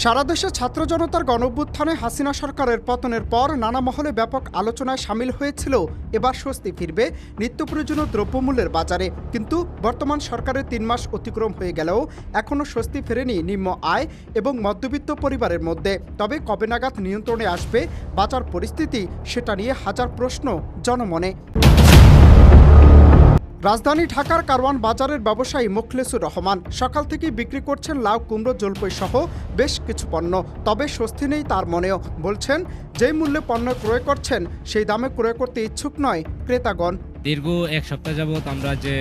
সারা দেশে ছাত্র জনতার গণঅভ্যুত্থানে হাসিনা সরকারের পতনের পর নানা মহলে ব্যাপক আলোচনায় সামিল হয়েছিল এবার স্বস্তি ফিরবে নিত্য প্রয়োজনীয় দ্রব্যমূল্যের বাজারে। কিন্তু বর্তমান সরকারের ৩ মাস অতিক্রম হয়ে গেলেও এখনও স্বস্তি ফেরেনি নিম্ন আয় এবং মধ্যবিত্ত পরিবারের মধ্যে। তবে কবে নাগাদ নিয়ন্ত্রণে আসবে বাজার পরিস্থিতি, সেটা নিয়ে হাজার প্রশ্ন জনমনে। রাজধানী ঢাকার কারওয়ান বাজারের ব্যবসায়ী মোখলেসুর রহমান সকাল থেকেই বিক্রি করছেন লাউ, কুমড়ো, জলপাই সহ বেশ কিছু পণ্য। তবে স্বস্তি নেই তার মনেও। বলছেন, যেই মূল্যে পণ্য ক্রয় করছেন সেই দামে ক্রয় করতে ইচ্ছুক নয় ক্রেতাগণ। দীর্ঘ এক সপ্তাহ যাবৎ আমরা যে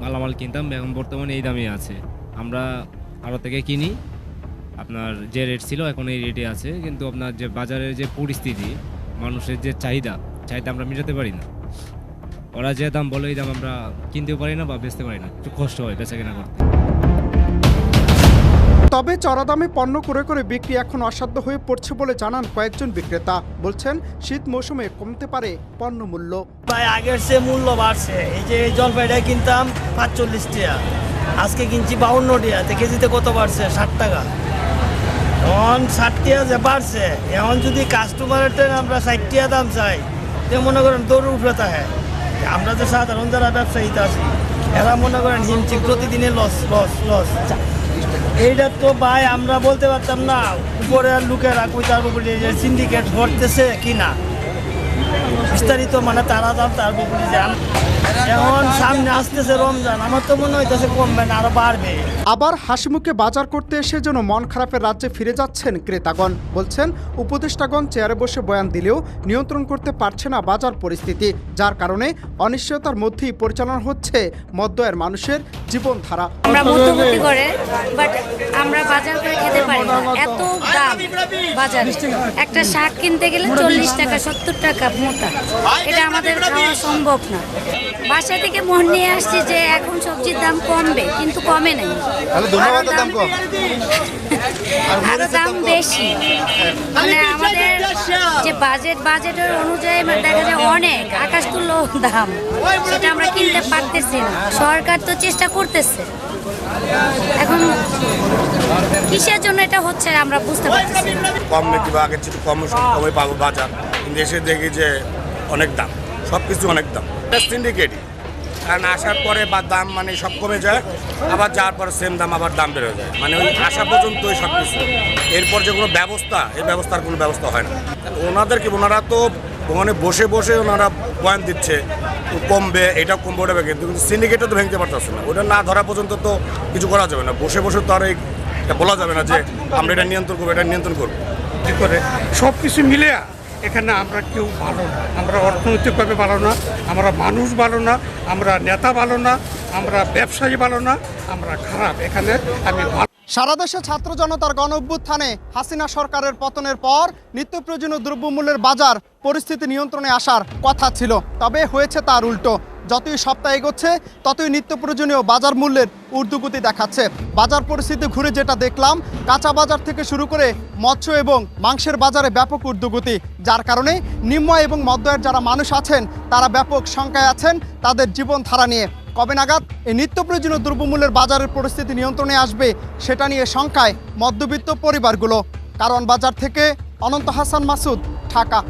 মালামাল কিনতাম এখন বর্তমানে এই দামই আছে। আমরা আড়ত থেকে কিনি, আপনার যে রেট ছিল এখন এই রেটে আছে। কিন্তু আপনার যে বাজারের যে পরিস্থিতি, মানুষের যে চাহিদা আমরা মেটাতে পারি না। ওরা যে দাম বলে এই দাম আমরা কিনতেও পারি না বা বেচতে পারি না, একটু কষ্ট হয় বেচা কেনা করতে। তবে চড়া দামে পণ্য ক্রয় করে বিক্রি এখন অসাধ্য হয়ে পড়ছে বলে জানান কয়েকজন বিক্রেতা। বলছেন, শীত মৌসুমে কমতে পারে পণ্য মূল্য। ভাই আগের সে মূল্য বাড়ছে। এই যে জলপাইটা কিনতাম 45 টাকা, আজকে কিনছি 52 টাকা। কেজিতে কত বাড়ছে? 60 টাকা। এখন 60 টাকা যে বাড়ছে, এখন যদি কাস্টমারের আমরা 60 টাকা দাম চাই, তো মনে করেন দৌড় উঠে থাকে। আমরা যে সাধারণ যারা ব্যবসায়ীতে আছি, এরা মনে করেন হিমচি প্রতিদিনে লস লস লস। এইটা তো ভাই আমরা বলতে পারতাম না, উপরে লোকেরা কইতার বলি যে সিন্ডিকেট ঘটতেছে কিনা বিস্তারিত, মানে তারা দাম তার বলি যান। এখন সামনে আসতেছে রমজান, আমার তো মনে হইতেছে কমবে না, আরো বাড়বে। আবার হাসিমুখে বাজার করতে এসে যেন মন খারাপের রাজ্যে ফিরে যাচ্ছেন ক্রেতাগণ। বলছেন, উপদেষ্টাগণ চেয়ারে বসে বয়ান দিলেও নিয়ন্ত্রণ করতে পারছে না বাজার পরিস্থিতি, যার কারণে অনিশ্চয়তার মধ্যেই পরিচালনা হচ্ছে মধ্যআয়ের মানুষের জীবনধারা। আমরা মধ্যবিত্ত করে বাট আমরা বাজার করে খেতে পারি না, এত দাম বাজারে। একটা শাক কিনতে গেলে 40 টাকা 70 টাকা মোটা, এটা আমাদের খাওয়া সম্ভব না। বাসা থেকে মন নিয়ে আসছি যে এখন সবজির দাম কমবে, কিন্তু কমে নাই, আরো দাম বেশি। মানে আমাদের যে বাজেটের অনুযায়ী দেখা যায় অনেক আকাশ তুল্য দাম, সেটা আমরা কিনতে পারতেছি না। সরকার তো চেষ্টা করতেছে, এখন কিসের জন্য এটা হচ্ছে আমরা বুঝতে পারতেছি না। কম নাকি বা আগের চেয়ে কমে পাবো বাজার, কিন্তু এসে দেখি যে অনেক দাম, সব কিছু অনেক দাম। সিন্ডিকেটই, কারণ আসার পরে বা দাম মানে সব কমে যায়, আবার যাওয়ার পরে সেম দাম আবার দাম বেড়ে যায়, মানে ওই আসা পর্যন্তই সব কিছু। এরপর যে কোনো ব্যবস্থা, এই ব্যবস্থার কোনো ব্যবস্থা হয় না। ওনারা তো ওখানে বসে বসে ওনারা বয়ান দিচ্ছে কমবে, এটা কমবে, ওটা কিন্তু সিন্ডিকেটও তো ভেঙতে পারতেছে না। ওটা না ধরা পর্যন্ত তো কিছু করা যাবে না। বসে বসে তো আর এটা বলা যাবে না যে আমরা এটা নিয়ন্ত্রণ করবো, এটা নিয়ন্ত্রণ করবো। কি করে সব কিছু মিলে এখানে আমরা কেউ ভালো না, আমরা অর্থনৈতিকভাবে ভালো না, আমরা মানুষ ভালো না, আমরা নেতা ভালো না, আমরা ব্যবসায়ী ভালো না, আমরা খারাপ। এখানে আমি সারা দেশে ছাত্র জনতার গণঅভ্যুত্থানে হাসিনা সরকারের পতনের পর নিত্য প্রয়োজনীয় দ্রব্যমূল্যের বাজার পরিস্থিতি নিয়ন্ত্রণে আসার কথা ছিল, তবে হয়েছে তার উল্টো। যতই সপ্তাহ এগোচ্ছে ততই নিত্য প্রয়োজনীয় বাজার মূল্যের ঊর্ধ্বগতি দেখাচ্ছে। বাজার পরিস্থিতি ঘুরে যেটা দেখলাম, কাঁচা বাজার থেকে শুরু করে মৎস্য এবং মাংসের বাজারে ব্যাপক ঊর্ধ্বগতি, যার কারণে নিম্ন এবং মধ্যআয়ের যারা মানুষ আছেন তারা ব্যাপক শঙ্কায় আছেন তাদের জীবনধারা নিয়ে। কবে নাগাদ এই নিত্য প্রয়োজনীয় দ্রব্যমূল্যের বাজারের পরিস্থিতি নিয়ন্ত্রণে আসবে সেটা নিয়ে শঙ্কায় মধ্যবিত্ত পরিবারগুলো। কারওয়ান বাজার থেকে অনন্ত হাসান মাসুদ, ঢাকা।